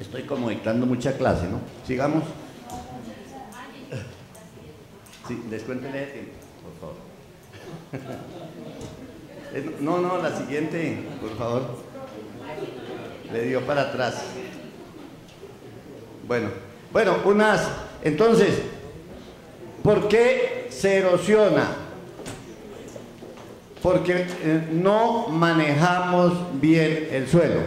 Estoy como dictando mucha clase, ¿no? Sigamos. Sí, descuéntele de tiempo, por favor. No, la siguiente, por favor. Le dio para atrás. Bueno, entonces, ¿por qué se erosiona? Porque no manejamos bien el suelo,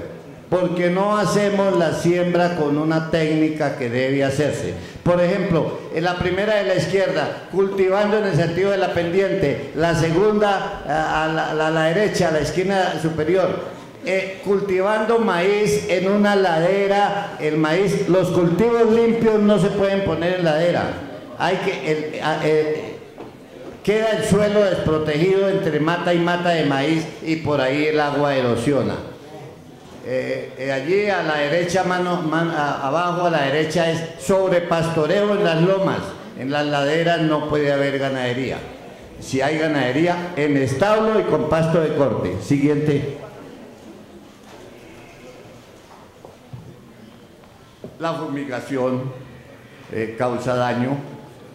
porque no hacemos la siembra con una técnica que debe hacerse. Por ejemplo, en la primera de la izquierda, cultivando en el sentido de la pendiente, la segunda a la derecha, a la esquina superior, cultivando maíz en una ladera. El maíz, los cultivos limpios no se pueden poner en ladera, queda el suelo desprotegido entre mata y mata de maíz y por ahí el agua erosiona. Allí a la derecha, abajo a la derecha es sobrepastoreo en las lomas. En las laderas no puede haber ganadería. Si hay ganadería, en establo y con pasto de corte. Siguiente. La fumigación causa daño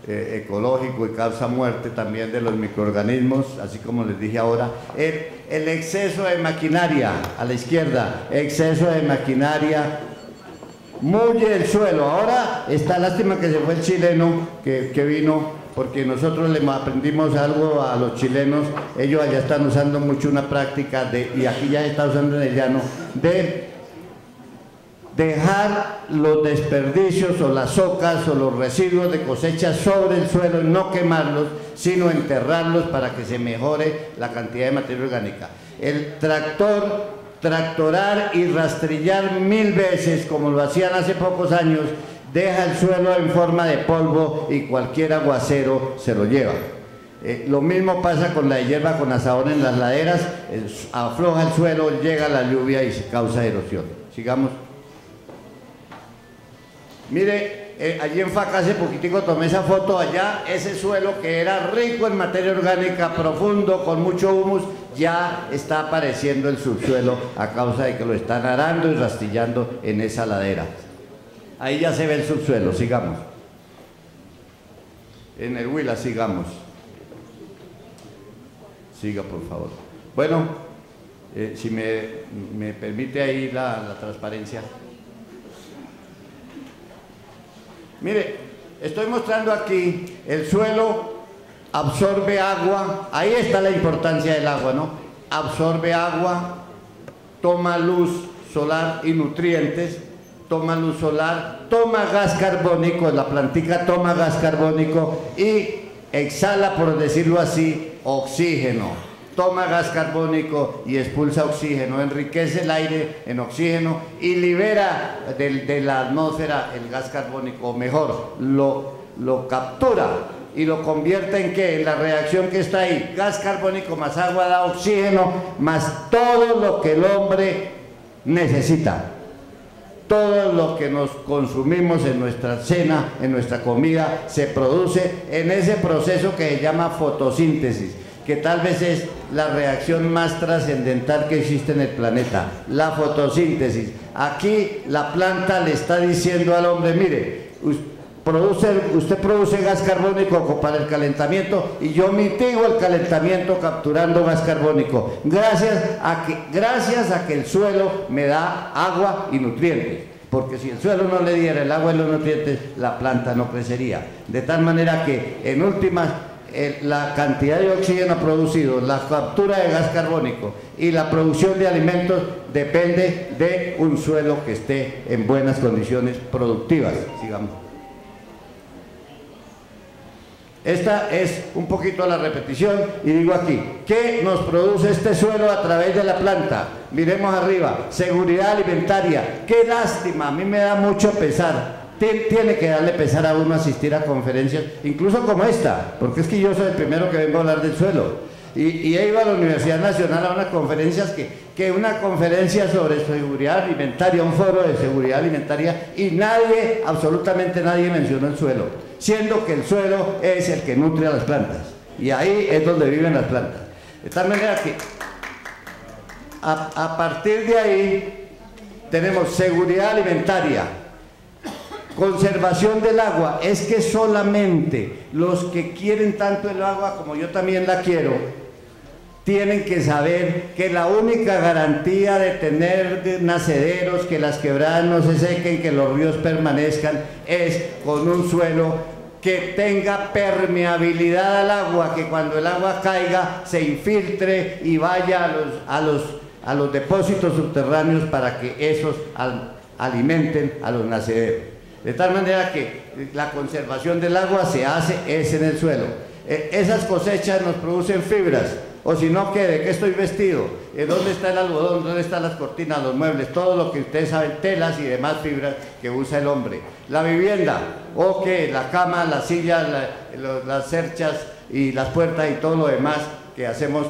ecológico y causa muerte también de los microorganismos, así como les dije ahora. El exceso de maquinaria, a la izquierda, exceso de maquinaria, mulle el suelo. Ahora está, lástima que se fue el chileno que vino, porque nosotros le aprendimos algo a los chilenos. Ellos allá están usando mucho una práctica y aquí ya se está usando en el llano, de dejar los desperdicios o las ocas o los residuos de cosecha sobre el suelo y no quemarlos, sino enterrarlos para que se mejore la cantidad de materia orgánica. El tractorar y rastrillar 1000 veces, como lo hacían hace pocos años, deja el suelo en forma de polvo y cualquier aguacero se lo lleva. Lo mismo pasa con la hierba con asadón en las laderas, afloja el suelo, llega la lluvia y se causa erosión. Sigamos. Mire, allí en Faca hace poquitico tomé esa foto allá, ese suelo que era rico en materia orgánica, profundo, con mucho humus, ya está apareciendo el subsuelo a causa de que lo están arando y rastillando en esa ladera. Ahí ya se ve el subsuelo, sigamos. En el Huila, sigamos. Siga, por favor. Bueno, si me permite ahí la transparencia. Mire, estoy mostrando aquí, el suelo absorbe agua, ahí está la importancia del agua, ¿no? Absorbe agua, toma luz solar y nutrientes, toma luz solar, toma gas carbónico, la plantica toma gas carbónico y exhala, por decirlo así, oxígeno. Toma gas carbónico y expulsa oxígeno, enriquece el aire en oxígeno y libera de la atmósfera el gas carbónico, o mejor, lo captura y lo convierte en ¿qué? En la reacción que está ahí, gas carbónico más agua da oxígeno, más todo lo que el hombre necesita. Todo lo que nos consumimos en nuestra cena, en nuestra comida, se produce en ese proceso que se llama fotosíntesis, que tal vez es la reacción más trascendental que existe en el planeta, la fotosíntesis. Aquí la planta le está diciendo al hombre, mire, usted produce gas carbónico para el calentamiento y yo mitigo el calentamiento capturando gas carbónico, gracias a que el suelo me da agua y nutrientes. Porque si el suelo no le diera el agua y los nutrientes, la planta no crecería. De tal manera que, en últimas, la cantidad de oxígeno producido, la captura de gas carbónico y la producción de alimentos depende de un suelo que esté en buenas condiciones productivas. Sigamos. Esta es un poquito la repetición y digo aquí, ¿qué nos produce este suelo a través de la planta? Miremos arriba, seguridad alimentaria. ¡Qué lástima! A mí me da mucho pesar. Tiene que darle pesar a uno asistir a conferencias, incluso como esta, porque es que yo soy el primero que vengo a hablar del suelo. Y he ido a la Universidad Nacional a unas conferencias una conferencia sobre seguridad alimentaria, un foro de seguridad alimentaria, y nadie, absolutamente nadie mencionó el suelo, siendo que el suelo es el que nutre a las plantas, y ahí es donde viven las plantas. De tal manera que a partir de ahí tenemos seguridad alimentaria, conservación del agua. Es que solamente los que quieren tanto el agua como yo también la quiero, tienen que saber que la única garantía de tener nacederos, que las quebradas no se sequen, que los ríos permanezcan, es con un suelo que tenga permeabilidad al agua, que cuando el agua caiga se infiltre y vaya a los depósitos subterráneos para que esos alimenten a los nacederos. De tal manera que la conservación del agua se hace es en el suelo. Esas cosechas nos producen fibras. O si no, ¿qué? ¿De qué estoy vestido? ¿Dónde está el algodón? ¿Dónde están las cortinas, los muebles? Todo lo que ustedes saben, telas y demás fibras que usa el hombre. La vivienda, ¿o qué? La cama, las sillas, las cerchas y las puertas y todo lo demás que hacemos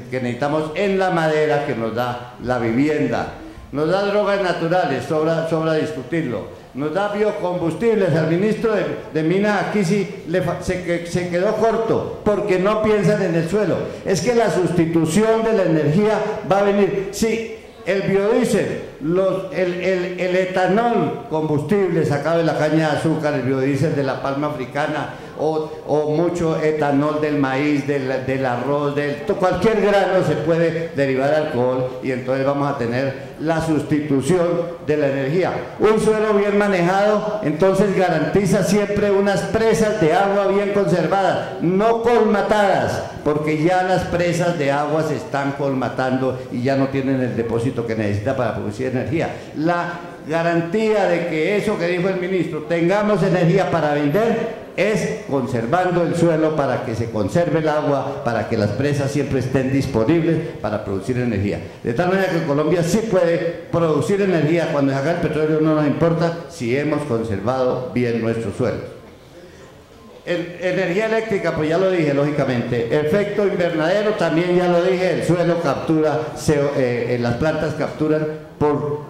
que necesitamos en la madera que nos da la vivienda. Nos da drogas naturales, sobra discutirlo. Nos da biocombustibles. Al ministro de Minas aquí sí se quedó corto porque no piensan en el suelo. Es que la sustitución de la energía va a venir. Sí, el biodiesel, el etanol combustible sacado de la caña de azúcar, el biodiesel de la palma africana o mucho etanol del maíz, del arroz, cualquier grano se puede derivar alcohol y entonces vamos a tener la sustitución de la energía. Un suelo bien manejado entonces garantiza siempre unas presas de agua bien conservadas, no colmatadas, porque ya las presas de agua se están colmatando y ya no tienen el depósito que necesita para producir energía. La garantía de que eso que dijo el ministro, tengamos energía para vender, es conservando el suelo para que se conserve el agua, para que las presas siempre estén disponibles para producir energía. De tal manera que Colombia sí puede producir energía. Cuando se haga el petróleo no nos importa si hemos conservado bien nuestros suelos. Energía eléctrica, pues ya lo dije, lógicamente. Efecto invernadero, también ya lo dije, el suelo captura, las plantas capturan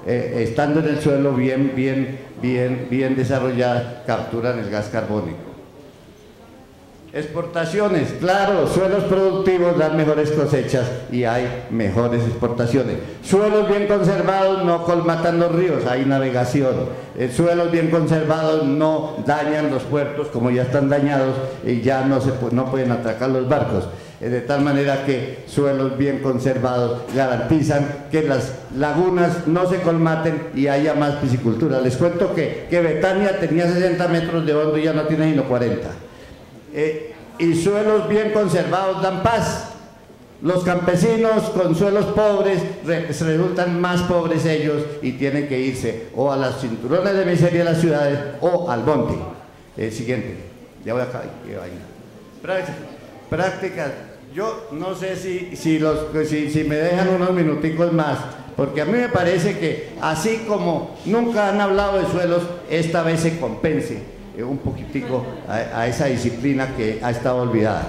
estando en el suelo bien desarrolladas, capturan el gas carbónico. Exportaciones, claro, suelos productivos dan mejores cosechas y hay mejores exportaciones. Suelos bien conservados no colmatan los ríos, hay navegación. Suelos bien conservados no dañan los puertos como ya están dañados y ya no pueden atracar los barcos. De tal manera que suelos bien conservados garantizan que las lagunas no se colmaten y haya más piscicultura. Les cuento que Betania tenía 60 metros de hondo y ya no tiene sino 40. Y suelos bien conservados dan paz. Los campesinos con suelos pobres resultan más pobres ellos y tienen que irse o a las cinturones de miseria de las ciudades o al monte. Siguiente, ya voy acá. Prácticas. Yo no sé si me dejan unos minuticos más, porque a mí me parece que así como nunca han hablado de suelos, esta vez se compense un poquitico a esa disciplina que ha estado olvidada.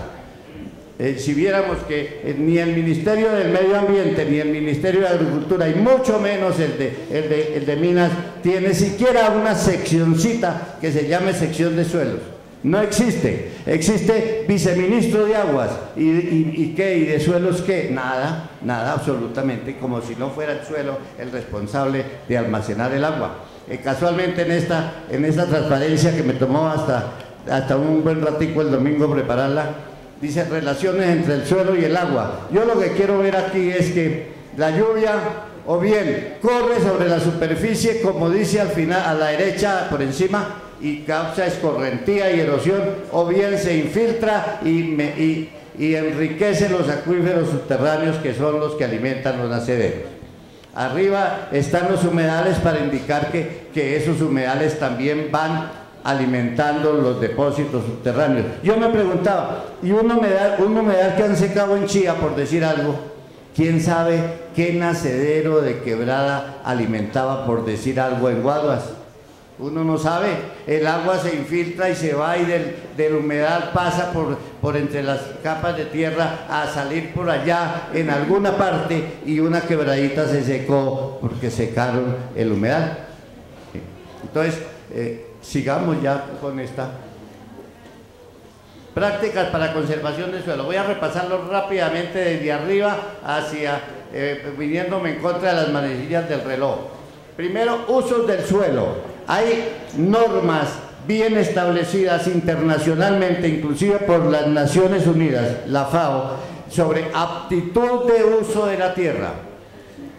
Si viéramos que ni el Ministerio del Medio Ambiente ni el Ministerio de Agricultura y mucho menos el de Minas tiene siquiera una seccioncita que se llame sección de suelos. No existe. Existe viceministro de aguas y ¿qué? ¿Y de suelos qué? Nada, absolutamente, como si no fuera el suelo el responsable de almacenar el agua. Casualmente en esta transparencia que me tomó hasta un buen ratico el domingo prepararla, dice relaciones entre el suelo y el agua. Yo lo que quiero ver aquí es que la lluvia o bien corre sobre la superficie, como dice al final, a la derecha por encima, y causa escorrentía y erosión, o bien se infiltra y enriquece los acuíferos subterráneos que son los que alimentan los nacederos. Arriba están los humedales para indicar que esos humedales también van alimentando los depósitos subterráneos. Yo me preguntaba, ¿y un humedal que han secado en Chía, por decir algo? ¿Quién sabe qué nacedero de quebrada alimentaba, por decir algo, en Guaduas? Uno no sabe. El agua se infiltra y se va y del humedal pasa por entre las capas de tierra a salir por allá en alguna parte y una quebradita se secó porque secaron el humedal. Entonces, sigamos ya con esta. Prácticas para conservación del suelo. Voy a repasarlo rápidamente desde arriba hacia, viniéndome en contra de las manecillas del reloj. Primero, usos del suelo. Hay normas bien establecidas internacionalmente, inclusive por las Naciones Unidas, la FAO, sobre aptitud de uso de la tierra.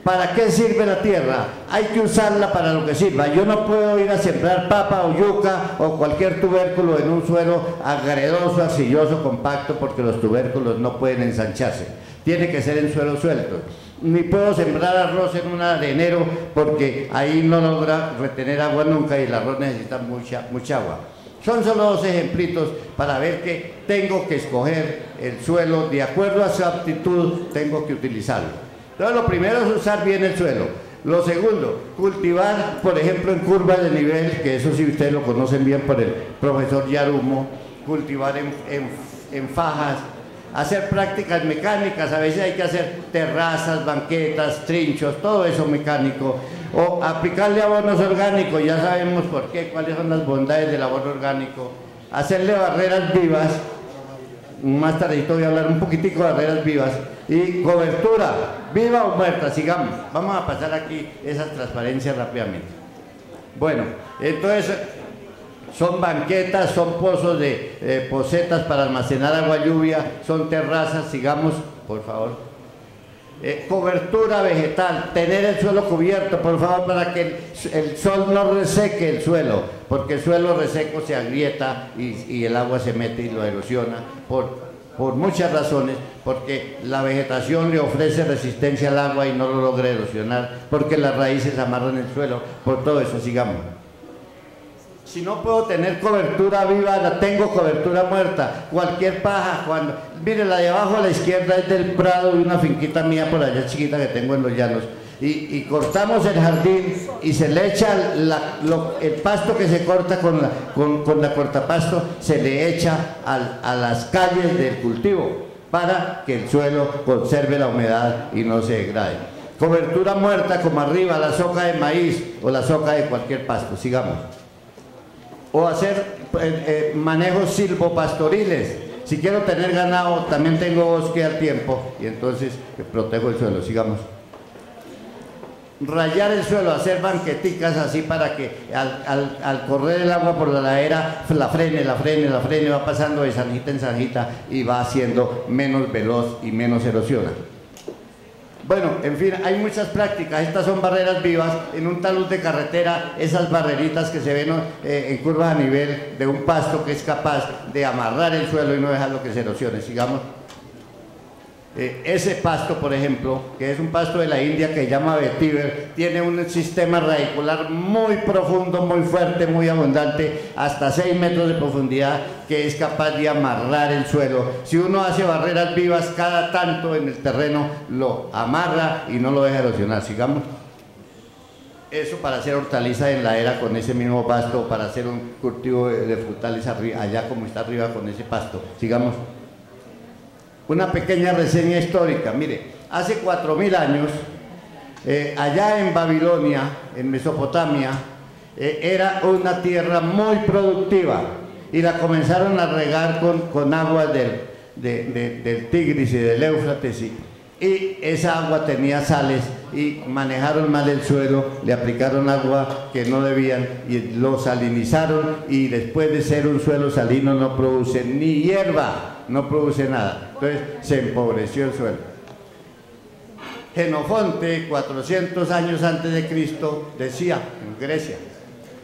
¿Para qué sirve la tierra? Hay que usarla para lo que sirva. Yo no puedo ir a sembrar papa o yuca o cualquier tubérculo en un suelo agredoso, arcilloso, compacto, porque los tubérculos no pueden ensancharse. Tiene que ser en suelo suelto. Ni puedo sembrar arroz en un arenero porque ahí no logra retener agua nunca y el arroz necesita mucha agua. Son solo dos ejemplitos para ver que tengo que escoger el suelo de acuerdo a su aptitud, tengo que utilizarlo. Entonces lo primero es usar bien el suelo. Lo segundo, cultivar, por ejemplo, en curvas de nivel, que eso sí ustedes lo conocen bien por el profesor Yarumo, cultivar en fajas, hacer prácticas mecánicas, a veces hay que hacer terrazas, banquetas, trinchos, todo eso mecánico, o aplicarle abonos orgánicos, ya sabemos por qué, cuáles son las bondades del abono orgánico, hacerle barreras vivas, más tardito voy a hablar un poquitico de barreras vivas, y cobertura, viva o muerta, sigamos, vamos a pasar aquí esas transparencias rápidamente. Bueno, entonces son banquetas, son pozos de pocetas para almacenar agua lluvia, son terrazas, sigamos, por favor. Cobertura vegetal, tener el suelo cubierto, por favor, para que el sol no reseque el suelo, porque el suelo reseco se agrieta y el agua se mete y lo erosiona por muchas razones, porque la vegetación le ofrece resistencia al agua y no lo logra erosionar, porque las raíces amarran el suelo, por todo eso, sigamos. Si no puedo tener cobertura viva, la tengo cobertura muerta. Cualquier paja, mire, la de abajo a la izquierda es del prado de una finquita mía por allá chiquita que tengo en los llanos. Y cortamos el jardín y se le echa el pasto que se corta con la cortapasto, se le echa a las calles del cultivo para que el suelo conserve la humedad y no se degrade. Cobertura muerta como arriba, la soca de maíz o la soca de cualquier pasto, sigamos. O hacer manejos silvopastoriles. Si quiero tener ganado, también tengo bosque al tiempo y entonces protejo el suelo, sigamos. Rayar el suelo, hacer banqueticas así para que al correr el agua por la ladera la frene, va pasando de zanjita en zanjita y va haciendo menos veloz y menos erosiona. Bueno, en fin, hay muchas prácticas. Estas son barreras vivas. En un talud de carretera, esas barreritas que se ven en curvas a nivel de un pasto que es capaz de amarrar el suelo y no dejarlo que se erosione. Sigamos. Ese pasto, por ejemplo, que es un pasto de la India que se llama vetiver, tiene un sistema radicular muy profundo, muy fuerte, muy abundante, hasta 6 metros de profundidad, que es capaz de amarrar el suelo. Si uno hace barreras vivas cada tanto en el terreno, lo amarra y no lo deja erosionar. Sigamos. Eso para hacer hortaliza en la era con ese mismo pasto, para hacer un cultivo de frutales allá como está arriba con ese pasto. Sigamos. Una pequeña reseña histórica. Mire, hace 4000 años, allá en Babilonia, en Mesopotamia, era una tierra muy productiva y la comenzaron a regar con agua del Tigris y del Éufrates y esa agua tenía sales y manejaron mal el suelo, le aplicaron agua que no debían y lo salinizaron y después de ser un suelo salino no produce ni hierba, no produce nada, entonces se empobreció el suelo. Jenofonte, 400 años antes de Cristo, decía en Grecia,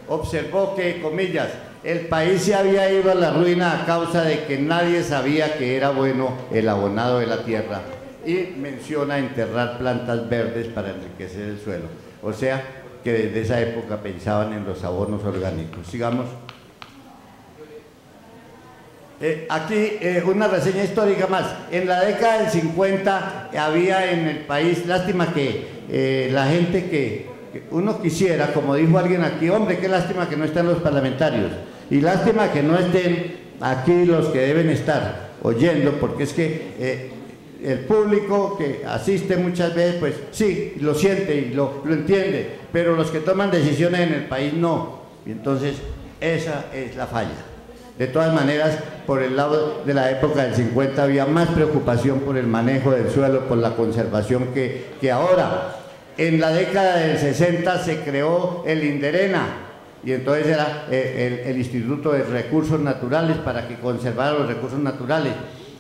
observó que, comillas, el país se había ido a la ruina a causa de que nadie sabía que era bueno el abonado de la tierra, y menciona enterrar plantas verdes para enriquecer el suelo. O sea, que desde esa época pensaban en los abonos orgánicos. Sigamos. Aquí una reseña histórica más. En la década del 50 había en el país, lástima que la gente que uno quisiera, como dijo alguien aquí, hombre, qué lástima que no estén los parlamentarios, y lástima que no estén aquí los que deben estar oyendo, porque es que el público que asiste muchas veces, pues sí, lo siente y lo entiende, pero los que toman decisiones en el país no, y entonces esa es la falla. De todas maneras, por el lado de la época del 50 había más preocupación por el manejo del suelo, por la conservación que ahora. En la década del 60 se creó el INDERENA, y entonces era el Instituto de Recursos Naturales para que conservara los recursos naturales.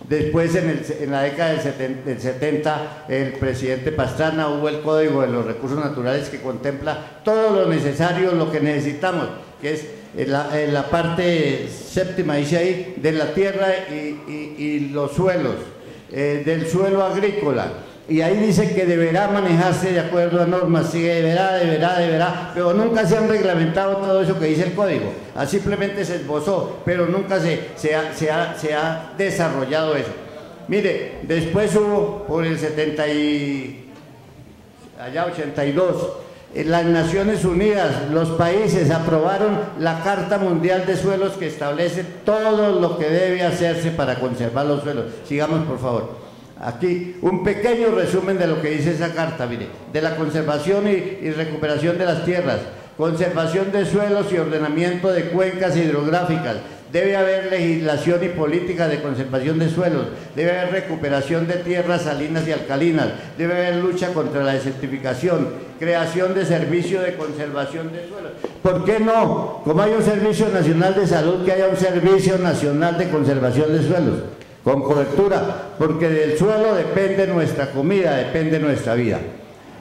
Después, en la década del 70, el presidente Pastrana, hubo el Código de los Recursos Naturales que contempla todo lo necesario, lo que necesitamos, que es la parte séptima, dice ahí, de la tierra y los suelos, del suelo agrícola. Y ahí dice que deberá manejarse de acuerdo a normas, sí, deberá, pero nunca se han reglamentado todo eso que dice el código. Simplemente se esbozó, pero nunca se ha desarrollado eso. Mire, después hubo por el 82, en las Naciones Unidas, los países aprobaron la Carta Mundial de Suelos que establece todo lo que debe hacerse para conservar los suelos. Sigamos, por favor. Aquí un pequeño resumen de lo que dice esa carta, mire, de la conservación y recuperación de las tierras, conservación de suelos y ordenamiento de cuencas hidrográficas. Debe haber legislación y política de conservación de suelos, debe haber recuperación de tierras salinas y alcalinas, debe haber lucha contra la desertificación, creación de servicio de conservación de suelos. ¿Por qué no? Como hay un Servicio Nacional de Salud, que haya un Servicio Nacional de Conservación de Suelos, con cobertura, porque del suelo depende nuestra comida, depende nuestra vida.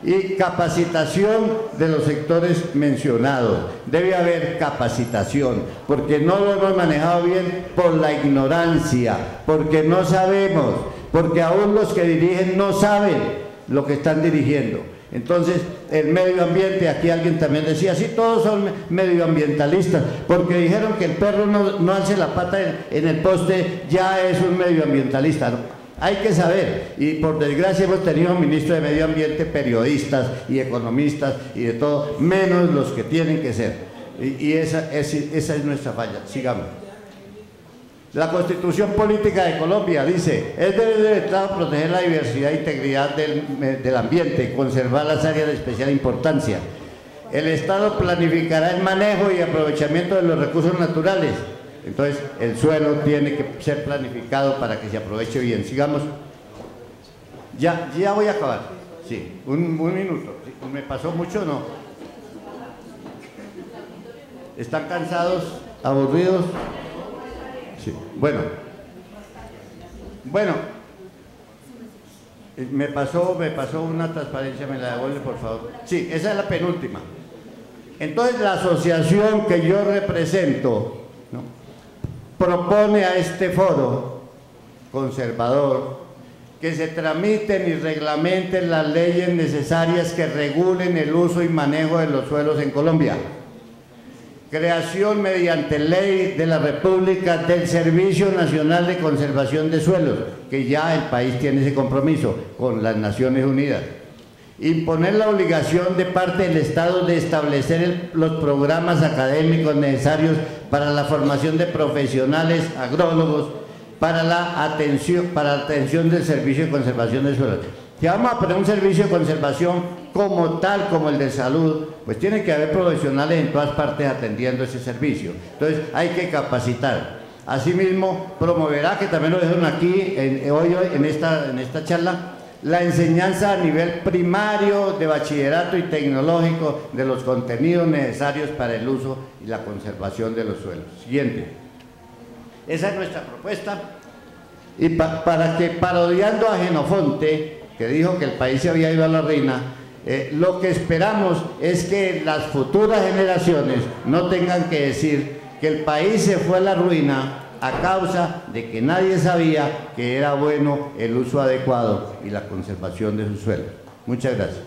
Y capacitación de los sectores mencionados. Debe haber capacitación, porque no lo hemos manejado bien por la ignorancia, porque no sabemos, porque aún los que dirigen no saben lo que están dirigiendo. Entonces, el medio ambiente, aquí alguien también decía, sí, todos son medioambientalistas, porque dijeron que el perro no alce la pata en el poste, ya es un medioambientalista, ¿no? Hay que saber, y por desgracia hemos tenido ministros de medio ambiente, periodistas y economistas y de todo, menos los que tienen que ser, y esa es nuestra falla. Sigamos. La Constitución Política de Colombia dice: es deber del Estado proteger la diversidad e integridad del ambiente, conservar las áreas de especial importancia. El Estado planificará el manejo y aprovechamiento de los recursos naturales. Entonces, el suelo tiene que ser planificado para que se aproveche bien. Sigamos. Ya voy a acabar. Sí, un minuto. ¿Me pasó mucho o no? ¿Están cansados? ¿Aburridos? Sí. Bueno, me pasó una transparencia, me la devuelve, por favor. Sí, esa es la penúltima. Entonces, la asociación que yo represento, ¿no?, propone a este foro conservador que se tramiten y reglamenten las leyes necesarias que regulen el uso y manejo de los suelos en Colombia. Creación mediante ley de la República del Servicio Nacional de Conservación de Suelos, que ya el país tiene ese compromiso con las Naciones Unidas. Imponer la obligación de parte del Estado de establecer los programas académicos necesarios para la formación de profesionales agrólogos para la atención del servicio de conservación de suelos. Si vamos a poner un servicio de conservación como tal, como el de salud, pues tiene que haber profesionales en todas partes atendiendo ese servicio. Entonces hay que capacitar. Asimismo, promoverá, que también lo dejaron aquí hoy en esta charla, la enseñanza a nivel primario de bachillerato y tecnológico de los contenidos necesarios para el uso y la conservación de los suelos. Siguiente. Esa es nuestra propuesta. Y para que, parodiando a Jenofonte, que dijo que el país se había ido a la ruina, lo que esperamos es que las futuras generaciones no tengan que decir que el país se fue a la ruina a causa de que nadie sabía que era bueno el uso adecuado y la conservación de sus suelos. Muchas gracias.